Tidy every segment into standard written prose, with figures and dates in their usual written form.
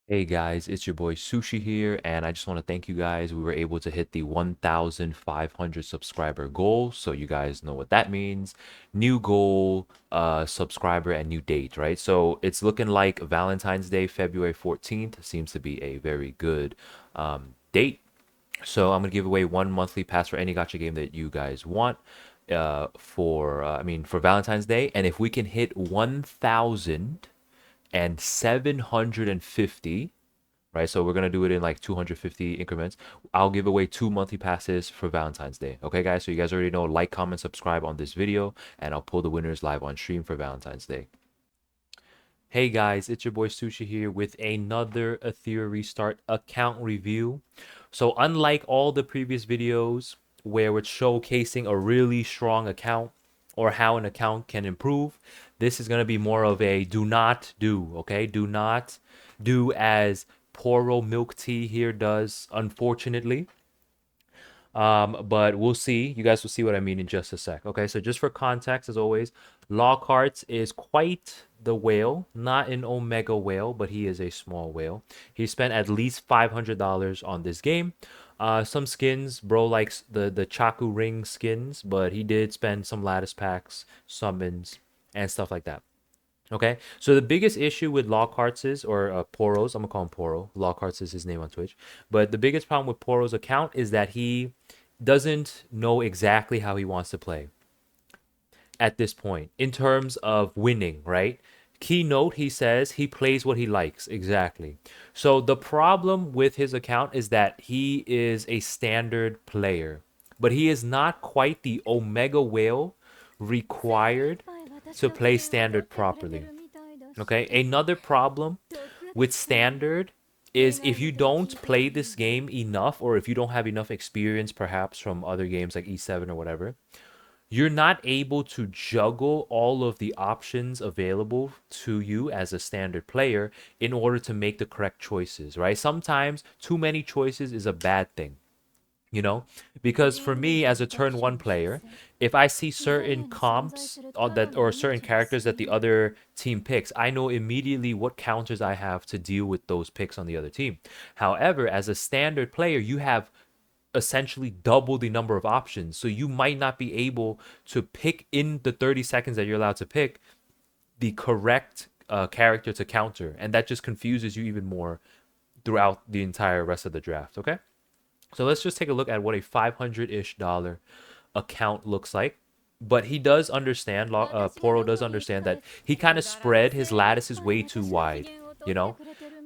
Hey guys, it's your boy Sushi here, and I just want to thank you guys. We were able to hit the 1,500 subscriber goal, so you guys know what that means. New goal, subscriber, and new date, right? So it's looking like Valentine's Day, February 14th, seems to be a very good date. So I'm gonna give away one monthly pass for any gacha game that you guys want for Valentine's Day, and if we can hit 1,750, right? So we're gonna do it in like 250 increments. I'll give away two monthly passes for Valentine's Day. Okay, guys. So you guys already know. Like, comment, subscribe on this video, and I'll pull the winners live on stream for Valentine's Day. Hey guys, it's your boy Sushi here with another Etheria Restart account review. So unlike all the previous videos where we're showcasing a really strong account or how an account can improve, this is going to be more of a do not do, okay? Do not do as Poro Milk Tea here does, unfortunately. But we'll see. You guys will see what I mean in just a sec. Okay, so just for context, as always, Lockhart's is quite the whale, not an omega whale, but he is a small whale. He spent at least $500 on this game. Some skins, bro likes the Chaku ring skins, but he did spend some lattice packs, summons, and stuff like that. Okay, so the biggest issue with Lockhart's is, or Poros, I'm gonna call him Poro. Lockhart's is his name on Twitch. But the biggest problem with Poro's account is that he doesn't know exactly how he wants to play at this point in terms of winning, right? Keynote, he says he plays what he likes. Exactly. So the problem with his account is that he is a standard player, but he is not quite the Omega Whale required to play standard properly. Okay. Another problem with standard is if you don't play this game enough, or if you don't have enough experience perhaps from other games like E7 or whatever, you're not able to juggle all of the options available to you as a standard player in order to make the correct choices, right? Sometimes too many choices is a bad thing, you know? Because for me as a turn one player, if I see certain comps or certain characters that the other team picks, I know immediately what counters I have to deal with those picks on the other team. However, as a standard player, you have essentially double the number of options. So you might not be able to pick in the 30 seconds that you're allowed to pick the correct character to counter. And that just confuses you even more throughout the entire rest of the draft. Okay. So let's just take a look at what a 500-ish dollar account looks like. But he does understand, Poro does understand that he kind of spread his lattices way too wide, you know?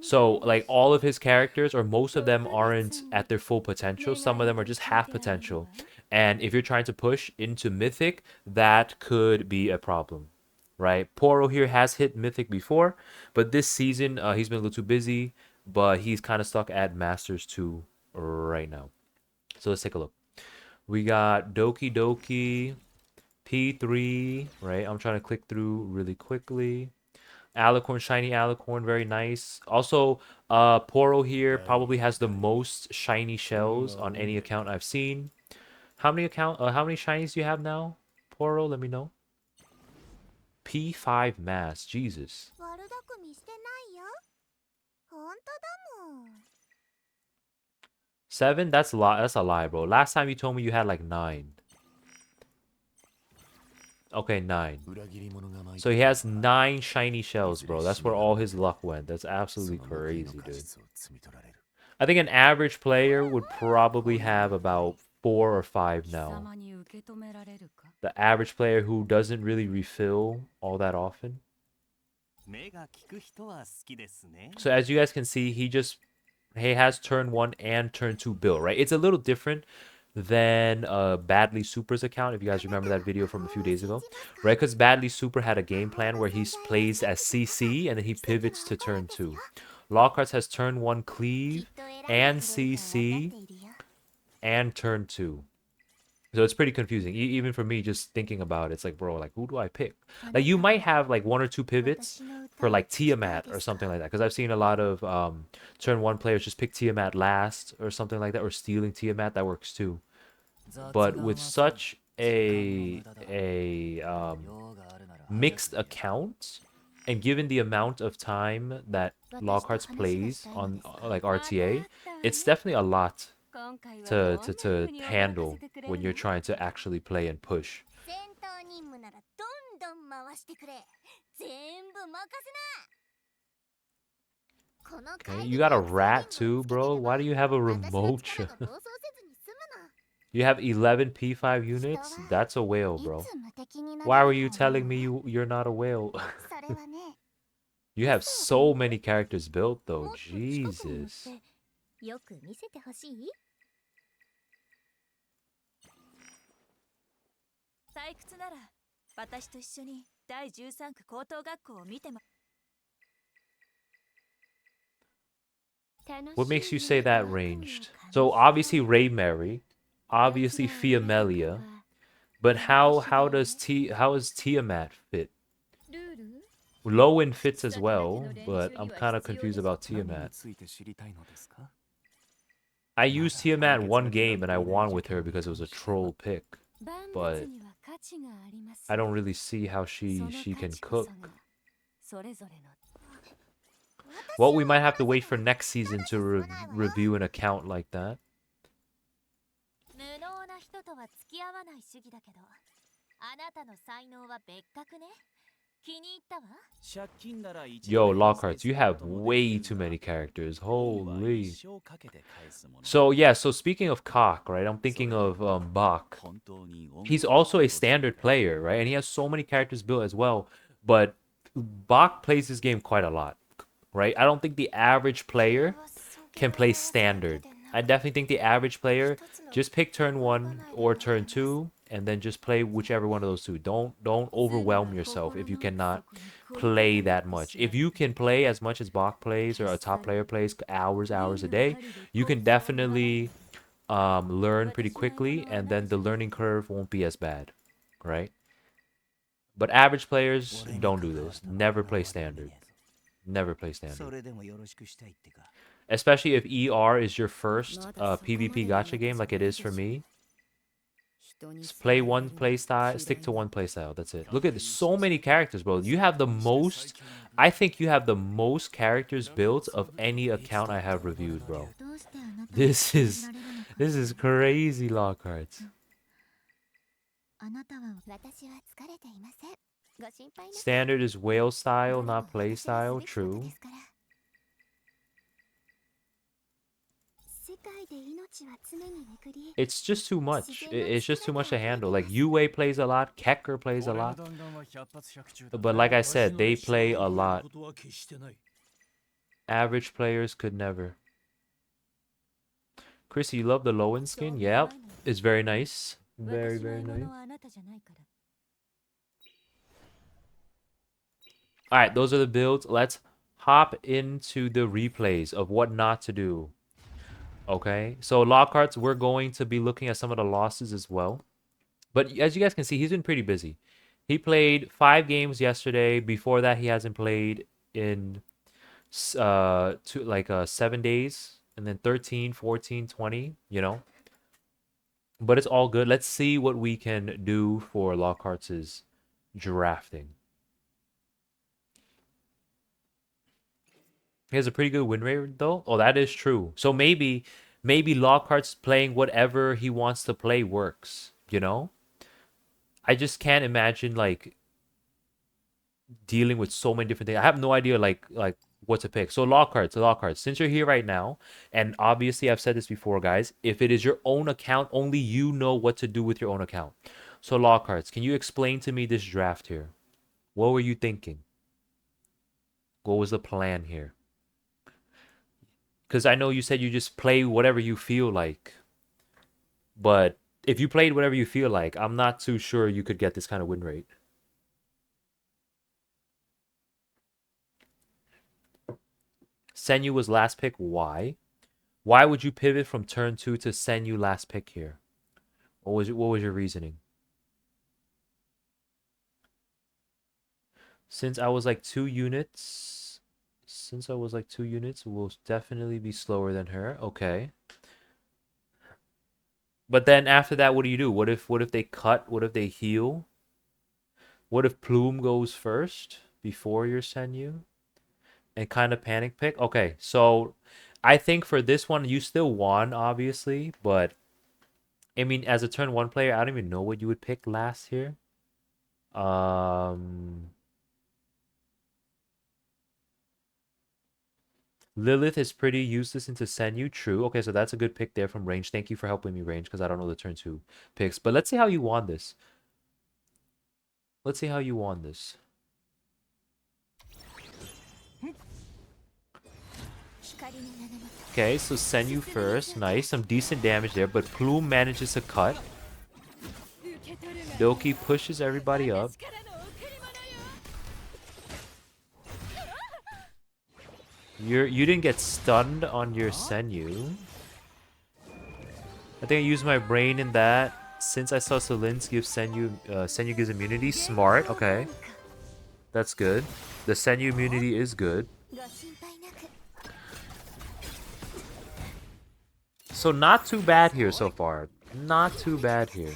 So, like, all of his characters, or most of them, aren't at their full potential. Some of them are just half potential. And if you're trying to push into Mythic, that could be a problem, right? Poro here has hit Mythic before, but this season, he's been a little too busy, but he's kind of stuck at Masters 2 right now. So let's take a look. We got Doki Doki, P3, right? I'm trying to click through really quickly. Alicorn, shiny Alicorn, very nice. Also, Poro here probably has the most shiny shells on any account I've seen. How many shinies do you have now? Poro, let me know. P5 mass, Jesus. 7? That's a lot. That's a lie, bro. Last time you told me you had like 9. Okay, 9. So he has 9 shiny shells, bro. That's where all his luck went. That's absolutely crazy, dude. I think an average player would probably have about 4 or 5 now. The average player who doesn't really refill all that often. So as you guys can see, he has turn 1 and turn 2 build, right? It's a little different than Badly Super's account, if you guys remember that video from a few days ago, right? Because Badly Super had a game plan where he plays as CC and then he pivots to turn 2. Lockhart's has turn 1 cleave and CC and turn 2. So it's pretty confusing. Even for me, just thinking about it, it's like, bro, like, who do I pick? Like, you might have like 1 or 2 pivots for like Tiamat or something like that. Because I've seen a lot of turn 1 players just pick Tiamat last or something like that, or stealing Tiamat. That works too. But with such a mixed account, And given the amount of time that Lockhart's plays on like RTA, it's definitely a lot to handle when you're trying to actually play and push. Okay, you got a rat too, bro. Why do you have a remote? You have 11 P5 units? That's a whale, bro. Why were you telling me you're not a whale? You have so many characters built though. Jesus. What makes you say that ranged? So obviously Ray Mary, obviously Fiamelia, but how is Tiamat fit? Lowen fits as well, but I'm kind of confused about Tiamat. I used Tiamat one game and I won with her because it was a troll pick, but I don't really see how she can cook. Well, we might have to wait for next season to review an account like that. Yo, Lockharts, you have way too many characters. Holy. So yeah, so speaking of cock, right? I'm thinking of Bach. He's also a standard player, right? And he has so many characters built as well. But Bach plays this game quite a lot, right? I don't think the average player can play standard. I definitely think the average player just pick turn 1 or turn 2 and then just play whichever one of those two. Don't overwhelm yourself if you cannot play that much. If you can play as much as Bach plays or a top player plays hours a day, you can definitely learn pretty quickly and then the learning curve won't be as bad, right? But average players don't do this. Never play standard. Never play standard. Especially if ER is your first PvP gacha game like it is for me. Just play one play style, stick to one play style. That's it. Look at this, so many characters, bro. You have the most. I think you have the most characters built of any account I have reviewed, bro. This is crazy, Lockhart. Standard is whale style, not play style. True. It's just too much. It's just too much to handle. Like Yue plays a lot, Kecker plays a lot. But like I said, they play a lot. Average players could never. Chris, you love the Lowen skin? Yep. It's very nice. Very, very nice. Alright, those are the builds. Let's hop into the replays of what not to do. Okay, so Lockhart's, we're going to be looking at some of the losses as well. But as you guys can see, he's been pretty busy. He played 5 games yesterday. Before that, he hasn't played in 7 days. And then 13, 14, 20, you know. But it's all good. Let's see what we can do for Lockhart's drafting. He has a pretty good win rate, though. Oh, that is true. So maybe Lockhart's playing whatever he wants to play works, you know? I just can't imagine, like, dealing with so many different things. I have no idea, like what to pick. So Lockhart, since you're here right now, and obviously I've said this before, guys, if it is your own account, only you know what to do with your own account. So Lockhart, can you explain to me this draft here? What were you thinking? What was the plan here? Because I know you said you just play whatever you feel like. But if you played whatever you feel like, I'm not too sure you could get this kind of win rate. Senyu was last pick. Why? Why would you pivot from turn 2 to Senyu last pick here? What was your reasoning? Since I was like 2 units... Since I was like 2 units, we'll definitely be slower than her. Okay. But then after that, what do? What if they cut? What if they heal? What if Plume goes first? before your Senyu and kind of panic pick. Okay, so I think for this one, you still won, obviously, but I mean, as a turn 1 player, I don't even know what you would pick last here. Lilith is pretty useless into Senyu. True. Okay, so that's a good pick there from Range. Thank you for helping me, Range, because I don't know the turn 2 picks. But let's see how you won this. Let's see how you won this. Okay, so Senyu first. Nice. Some decent damage there, but Plume manages to cut. Doki pushes everybody up. You didn't get stunned on your Senyu. I think I used my brain in that. Since I saw Celin's give Senyu gives immunity. Smart, okay. That's good. The Senyu immunity is good. So not too bad here so far. Not too bad here.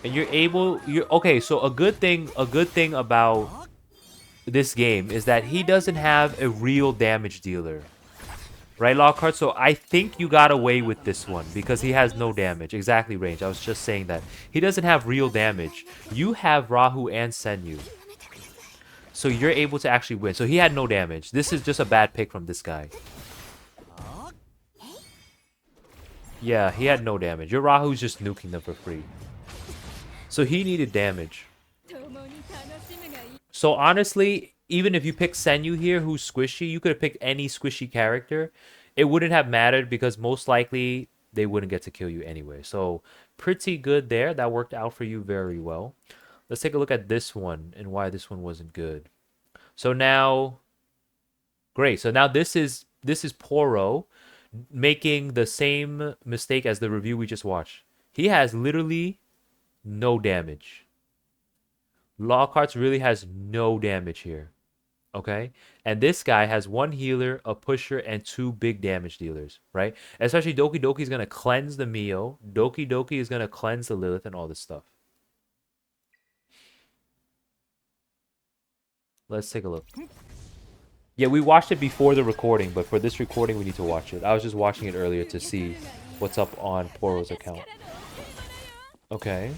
And you're okay, so a good thing about this game is that he doesn't have a real damage dealer. Right, Lockhart? So I think you got away with this one because he has no damage. Exactly, Range. I was just saying that. He doesn't have real damage. You have Rahu and Senyu. So you're able to actually win. So he had no damage. This is just a bad pick from this guy. Yeah, he had no damage. Your Rahu's just nuking them for free. So he needed damage. So honestly, even if you pick Senyu here, who's squishy, you could have picked any squishy character. It wouldn't have mattered because most likely they wouldn't get to kill you anyway. So pretty good there. That worked out for you very well. Let's take a look at this one and why this one wasn't good. So now, great. So now this is Poro making the same mistake as the review we just watched. He has literally no damage. Lockhart's really has no damage here. Okay? And this guy has one healer, a pusher, and 2 big damage dealers, right? Especially Doki Doki is going to cleanse the Mio. Doki Doki is going to cleanse the Lilith and all this stuff. Let's take a look. Yeah, we watched it before the recording, but for this recording, we need to watch it. I was just watching it earlier to see what's up on Poro's account. Okay.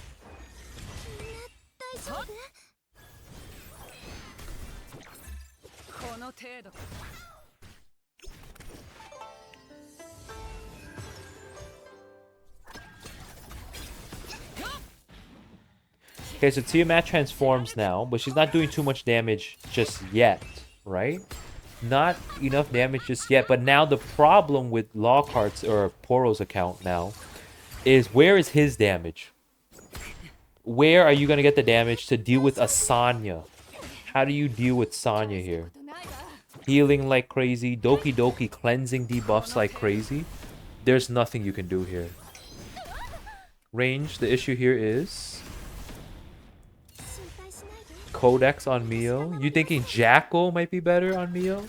Okay, so Tiamat transforms now, but she's not doing too much damage just yet, right? Not enough damage just yet, but now the problem with Lockhart's or Poro's account now is where is his damage? Where are you going to get the damage to deal with a Sanya? How do you deal with Sanya here? Healing like crazy, Doki Doki cleansing debuffs like crazy. There's nothing you can do here. Range, the issue here is Codex on Mio. You thinking Jackal might be better on Mio?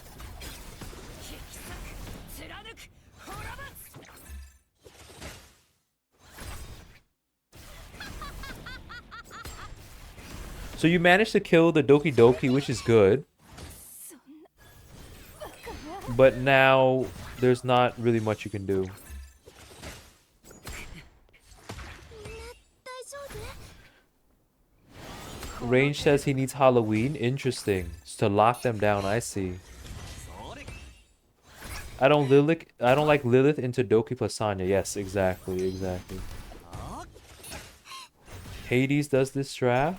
So you managed to kill the Doki Doki, which is good. But now there's not really much you can do. Range says he needs Halloween. Interesting. It's to lock them down, I see. I don't like Lilith into Doki plus Sanya. Yes, exactly. Hades does this strat.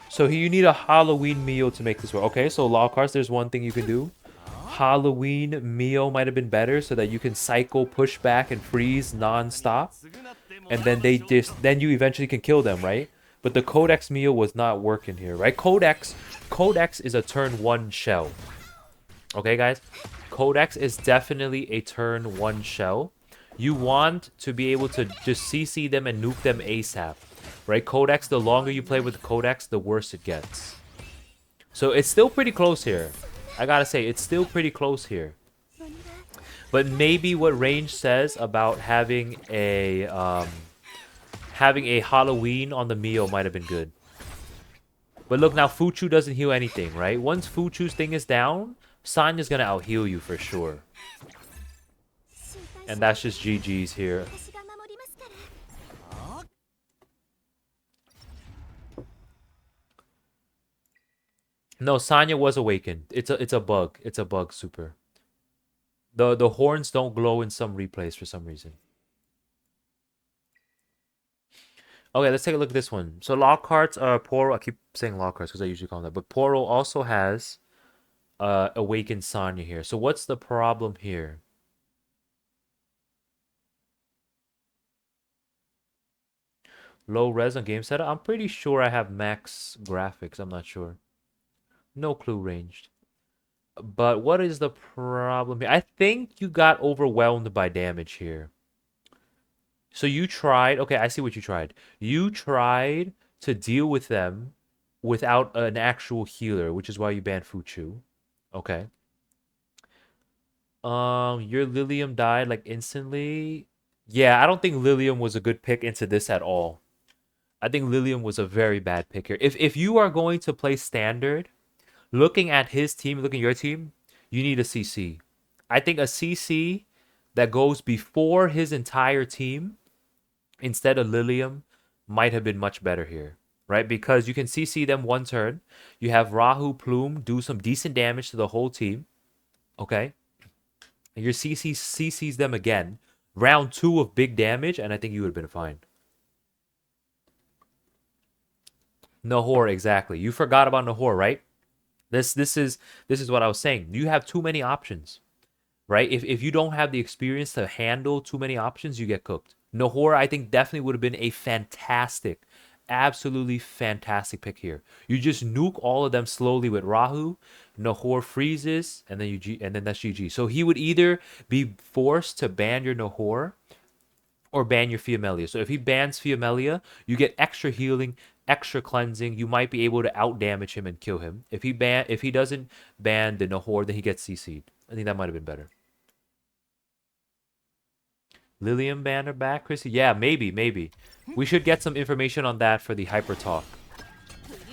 So you need a Halloween Mio to make this work. Okay, so Lockhart, there's one thing you can do. Halloween Mio might have been better so that you can cycle, push back, and freeze non-stop. And then then you eventually can kill them, right? But the Codex Mio was not working here, right? Codex is a turn 1 shell. Okay, guys? Codex is definitely a turn 1 shell. You want to be able to just CC them and nuke them ASAP. Right? Codex, the longer you play with Codex, the worse it gets. So it's still pretty close here. I gotta say, it's still pretty close here. But maybe what Range says about having a Having a Halloween on the Mio might have been good. But look, now Fuchu doesn't heal anything, right? Once Fuchu's thing is down, Sanya's gonna out-heal you for sure. And that's just GG's here. No, Sanya was awakened. It's a bug. It's a bug, super. The horns don't glow in some replays for some reason. Okay, let's take a look at this one. So Lockhart's Poro, I keep saying Lockhart's because I usually call them that, but Poro also has awakened Sanya here. So what's the problem here? Low res on game setup? I'm pretty sure I have max graphics. I'm not sure. No clue ranged. But what is the problem here? I think you got overwhelmed by damage here. So you tried... Okay, I see what you tried. You tried to deal with them without an actual healer, which is why you banned Fuchu. Okay. Your Lilium died like instantly. Yeah, I don't think Lilium was a good pick into this at all. I think Lilium was a very bad pick here. If you are going to play standard, looking at his team, looking at your team, you need a CC. I think a CC that goes before his entire team instead of Lilium might have been much better here, right? Because you can CC them one turn. You have Rahu Plume do some decent damage to the whole team, okay? And your CCs them again. Round 2 of big damage, and I think you would have been fine. Nahor, exactly. You forgot about Nahor, right? This is what I was saying. You have too many options, right? If you don't have the experience to handle too many options, you get cooked. Nahor, I think, definitely would have been a fantastic, absolutely fantastic pick here. You just nuke all of them slowly with Rahu. Nahor freezes, and then that's GG. So he would either be forced to ban your Nahor or ban your Fiamelia. So if he bans Fiamelia, you get extra healing, extra cleansing. You might be able to out damage him and kill him. If he doesn't ban the Nahor, then he gets CC'd. I think that might have been better. Lilium banner back, Chrissy? Yeah, maybe. We should get some information on that for the hyper talk.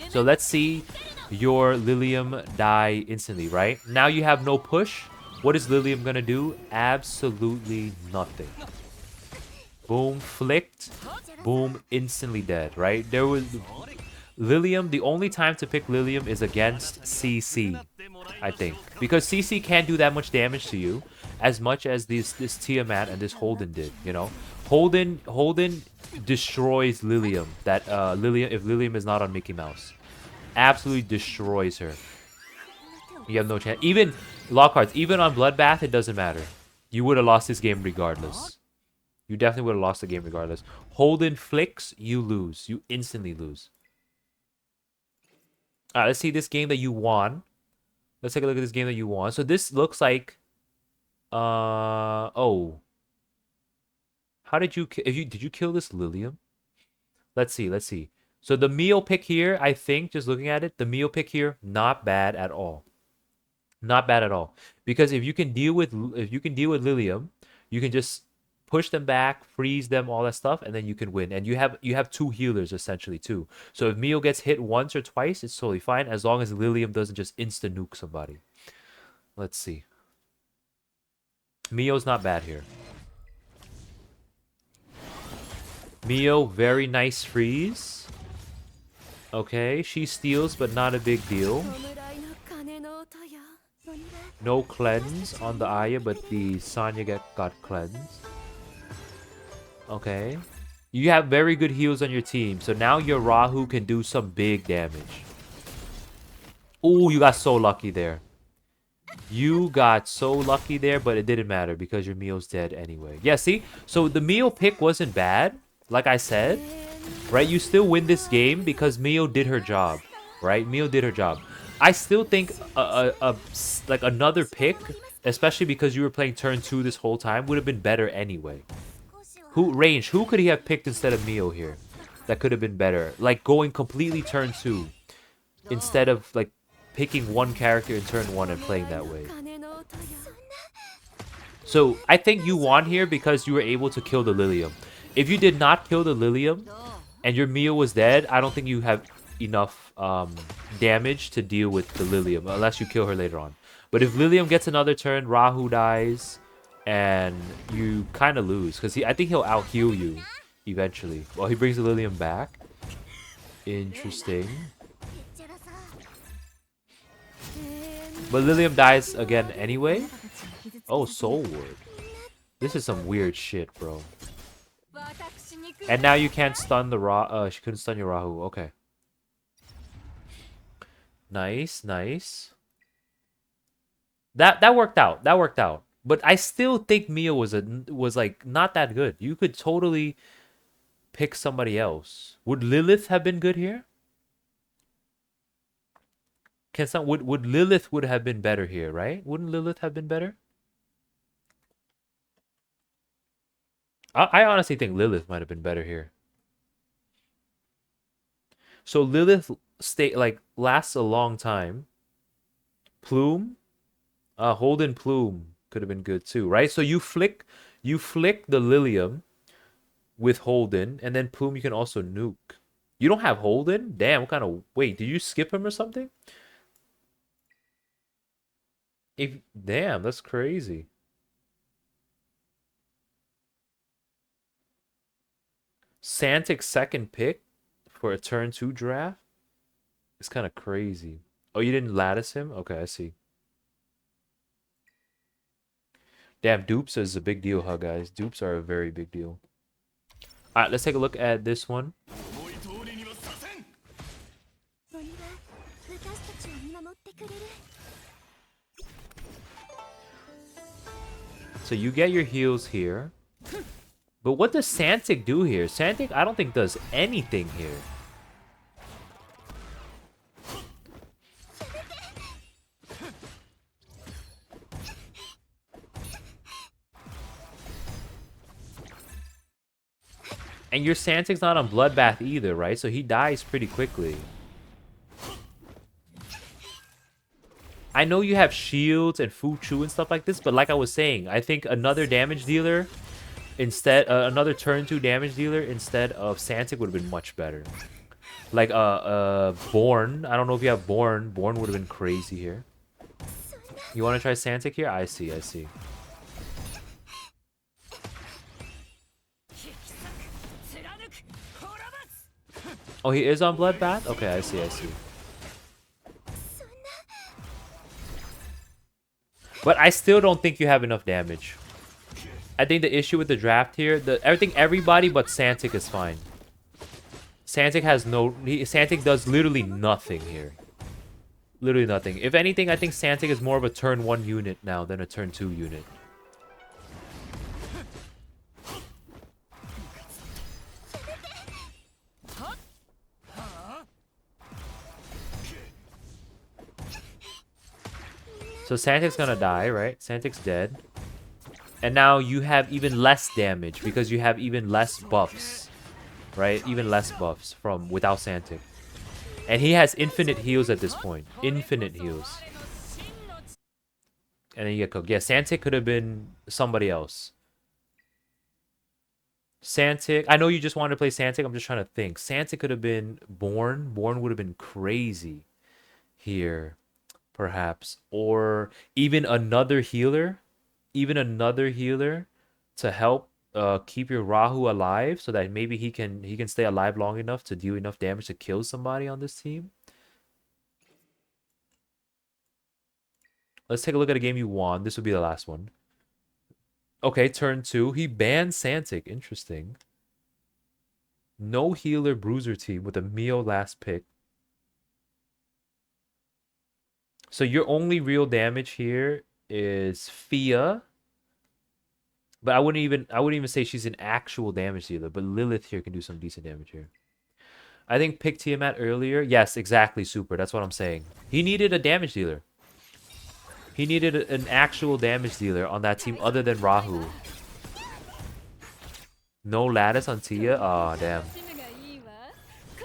So let's see your Lilium die instantly, right? Now you have no push. What is Lilium gonna do? Absolutely nothing. Boom, flicked. Boom, instantly dead, right? There was... Lilium, the only time to pick Lilium is against CC, I think. Because CC can't do that much damage to you as much as this Tiamat and this Holden did, you know? Holden destroys Lilium. If Lilium is not on Mickey Mouse. Absolutely destroys her. You have no chance. Even Lockhart's, even on Bloodbath, it doesn't matter. You would have lost this game regardless. You definitely would have lost the game regardless. Holden flicks, you lose. You instantly lose. Alright, let's see this game that you won. Let's take a look at this game that you won. So this looks like... Oh. How did you... Did you kill this Lilium? Let's see. So the Mio pick here, I think, just looking at it, the Mio pick here, not bad at all. Not bad at all. Because if you can deal with Lilium, you can just push them back, freeze them, all that stuff, and then you can win. And you have 2 healers essentially too. So if Mio gets hit once or twice, it's totally fine as long as Lilium doesn't just insta nuke somebody. Let's see. Mio's not bad here. Mio, very nice freeze. Okay, she steals, but not a big deal. No cleanse on the Aya, but the Sanya got cleansed. Okay. You have very good heals on your team, so now your Rahu can do some big damage. Ooh, you got so lucky there. You got so lucky there, but it didn't matter because your Mio's dead anyway. Yeah, see? So the Mio pick wasn't bad, like I said. Right? You still win this game because Mio did her job. Right? Mio did her job. I still think like another pick, especially because you were playing turn 2 this whole time, would have been better anyway. Who could he have picked instead of Mio here? That could have been better. Like going completely turn 2 instead of like picking one character in turn 1 and playing that way. So I think you won here because you were able to kill the Lilium. If you did not kill the Lilium and your Mio was dead, I don't think you have enough damage to deal with the Lilium unless you kill her later on. But if Lilium gets another turn, Rahu dies, and you kind of lose because I think he'll out heal you eventually. Well, he brings the Lilium back. Interesting. But Lilium dies again anyway. Oh, Soul Ward. This is some weird shit, bro. And now you can't stun the she couldn't stun your Rahu. Okay. Nice, nice. That worked out. That worked out. But I still think Mio was like not that good. You could totally pick somebody else. Would Lilith have been good here? Would Lilith would have been better here, right? Wouldn't Lilith have been better? I honestly think Lilith might have been better here. So Lilith lasts a long time. Plume, Holden Plume could have been good too, right? So you flick the Lilium with Holden, and then Plume you can also nuke. You don't have Holden? Damn, what kind of wait, did you skip him or something? Damn, that's crazy. Santic's second pick for a turn 2 draft? It's kind of crazy. Oh, you didn't lattice him? Okay, I see. Damn, dupes is a big deal, huh, guys? Dupes are a very big deal. Alright, let's take a look at this one. So you get your heals here. But what does Santic do here? Santic, I don't think does anything here. And your Santic's not on Bloodbath either, right? So he dies pretty quickly. I know you have shields and Fuchu and stuff like this, but like I was saying, I think another damage dealer instead, another turn 2 damage dealer instead of Santic would have been much better. Like Born. I don't know if you have Born. Born would have been crazy here. You want to try Santic here? I see, I see. Oh, he is on Bloodbath? Okay, I see, I see. But I still don't think you have enough damage. I think the issue with the draft here, everybody but Santic is fine. Santic has Santic does literally nothing here. Literally nothing. If anything, I think Santic is more of a turn 1 unit now than a turn 2 unit. So Santic's gonna die, right? Santic's dead. And now you have even less damage because you have even less buffs. Right? Even less buffs from without Santic. And he has infinite heals at this point. Infinite heals. And then you get cooked. Yeah, Santic could have been somebody else. Santic. I know you just wanted to play Santic. I'm just trying to think. Santic could have been Born. Born would have been crazy here. Perhaps. Or even another healer. Even another healer to help keep your Rahu alive so that maybe he can stay alive long enough to deal enough damage to kill somebody on this team. Let's take a look at a game you won. This will be the last one. Okay, turn 2. He banned Santic. Interesting. No healer bruiser team with a Mio last pick. So your only real damage here is Fia. But I wouldn't even say she's an actual damage dealer, but Lilith here can do some decent damage here. I think pick Tiamat earlier. Yes, exactly, Super. That's what I'm saying. He needed a damage dealer. He needed an actual damage dealer on that team other than Rahu. No lattice on Tia? Oh, damn.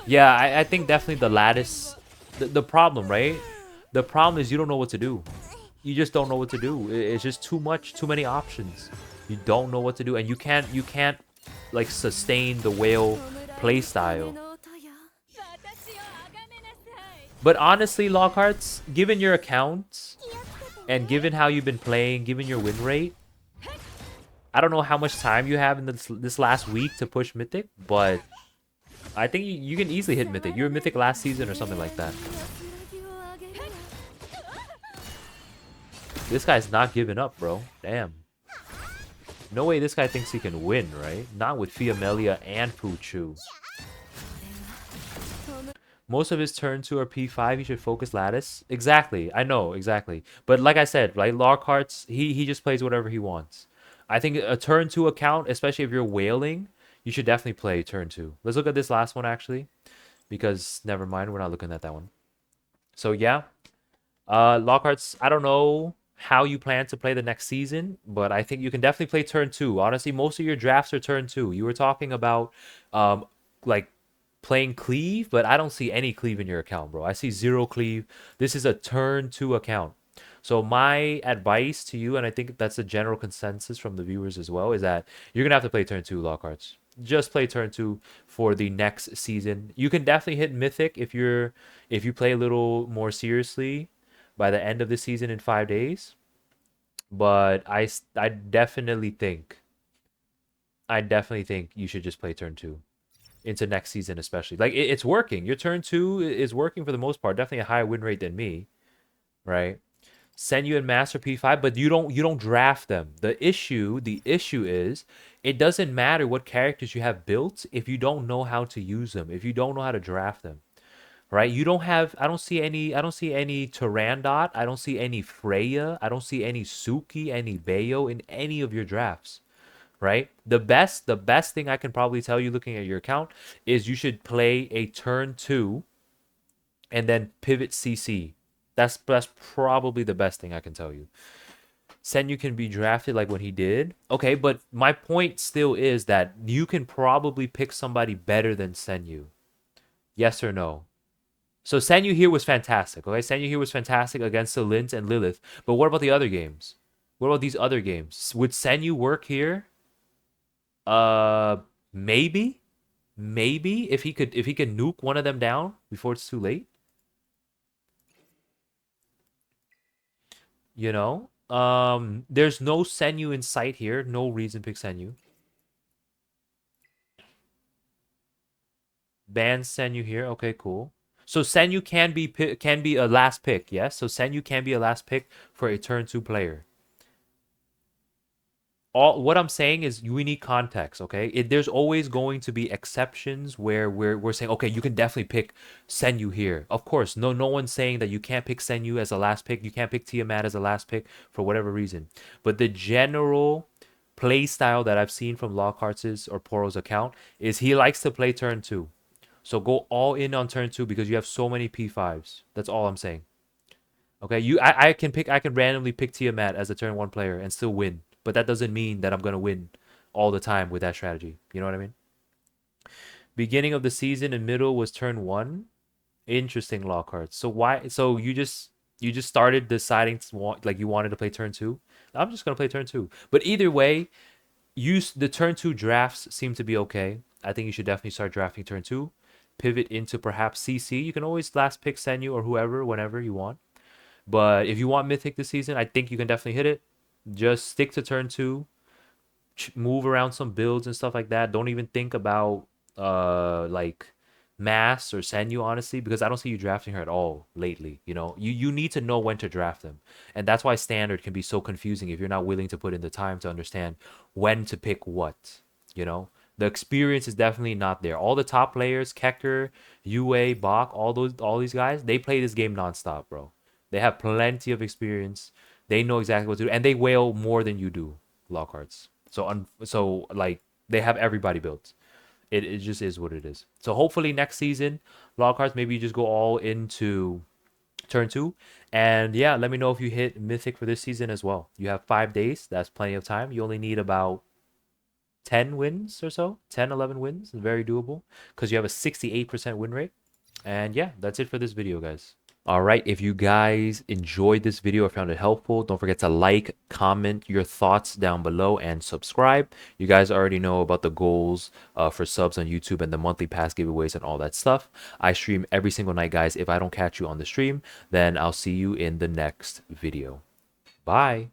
Yeah, I think definitely the lattice... The problem, right? The problem is you don't know what to do. You just don't know what to do. It's just too many options. You don't know what to do, and you can't like sustain the whale playstyle. But honestly, Lockharts, given your account and given how you've been playing, given your win rate, I don't know how much time you have in this last week to push Mythic, but I think you can easily hit Mythic. You were Mythic last season or something like that. This guy's not giving up, bro. Damn. No way this guy thinks he can win, right? Not with Fiamelia and Poochu. Most of his turn 2 are P5. He should focus Lattice. Exactly. I know, exactly. But like I said, right, Lockhart's, he just plays whatever he wants. I think a turn 2 account, especially if you're whaling, you should definitely play turn 2. Let's look at this last one, actually. Because, never mind, we're not looking at that one. So, yeah. Lockhart's, I don't know how you plan to play the next season, but I think you can definitely play turn 2. Honestly, most of your drafts are turn 2. You were talking about, like, playing cleave, but I don't see any cleave in your account, bro. I see 0 cleave. This is a turn 2 account. So my advice to you, and I think that's a general consensus from the viewers as well, is that you're gonna have to play turn 2 Lockharts. Just play turn 2 for the next season. You can definitely hit Mythic if you play a little more seriously by the end of the season in 5 days. But I definitely think you should just play turn 2 into next season, especially. Like it's working. Your turn 2 is working for the most part. Definitely a higher win rate than me, right? Send you in Master P5, but you don't draft them. The issue is it doesn't matter what characters you have built if you don't know how to use them, if you don't know how to draft them, right? You don't have. I don't see any Tyrandot. I don't see any Freya. I don't see any Suki, any Bayo in any of your drafts, right? The best thing I can probably tell you looking at your account is you should play a turn 2 and then pivot CC. That's probably the best thing I can tell you. Senyu can be drafted like when he did. Okay, but my point still is that you can probably pick somebody better than Senyu. Yes or no? So Senyu here was fantastic, okay? Senyu here was fantastic against the Lint and Lilith. But what about the other games? What about these other games? Would Senyu work here? Maybe. Maybe if he could nuke one of them down before it's too late. You know? There's no Senyu in sight here. No reason to pick Senyu. Ban Senyu here. Okay, cool. So Senyu can be a last pick, yes? So Senyu can be a last pick for a turn 2 player. What I'm saying is we need context, okay? There's always going to be exceptions where we're saying, okay, you can definitely pick Senyu here. Of course, no one's saying that you can't pick Senyu as a last pick. You can't pick Tiamat as a last pick for whatever reason. But the general play style that I've seen from Lockhart's or Poro's account is he likes to play turn 2. So go all in on turn 2 because you have so many P5s. That's all I'm saying. Okay, I can randomly pick Tiamat as a turn 1 player and still win. But that doesn't mean that I'm going to win all the time with that strategy. You know what I mean? Beginning of the season and middle was turn 1. Interesting, Lockhart. So why? So you just started deciding to like you wanted to play turn 2. I'm just going to play turn 2. But either way, the turn 2 drafts seem to be okay. I think you should definitely start drafting turn 2. Pivot into perhaps CC. You can always last pick Senyu or whoever whenever you want. But if you want Mythic this season, I think you can definitely hit it. Just stick to turn 2, move around some builds and stuff like that. Don't even think about like Mass or Senyu, honestly, because I don't see you drafting her at all lately. You know, you need to know when to draft them, and that's why standard can be so confusing if you're not willing to put in the time to understand when to pick what. You know, the experience is definitely not there. All the top players, Kecker, Yue, Bach, all these guys, they play this game nonstop, bro. They have plenty of experience. They know exactly what to do, and they whale more than you do, Lockharts. So like they have everybody built. It just is what it is. So hopefully next season, Lockharts, maybe you just go all into turn 2, and yeah, let me know if you hit Mythic for this season as well. You have 5 days. That's plenty of time. You only need about 10 wins or so, 10, 11 wins. Very doable because you have a 68% win rate. And yeah, that's it for this video, guys. All right, if you guys enjoyed this video or found it helpful, don't forget to like, comment your thoughts down below, and subscribe. You guys already know about the goals for subs on YouTube and the monthly pass giveaways and all that stuff. I stream every single night, guys. If I don't catch you on the stream, then I'll see you in the next video. Bye.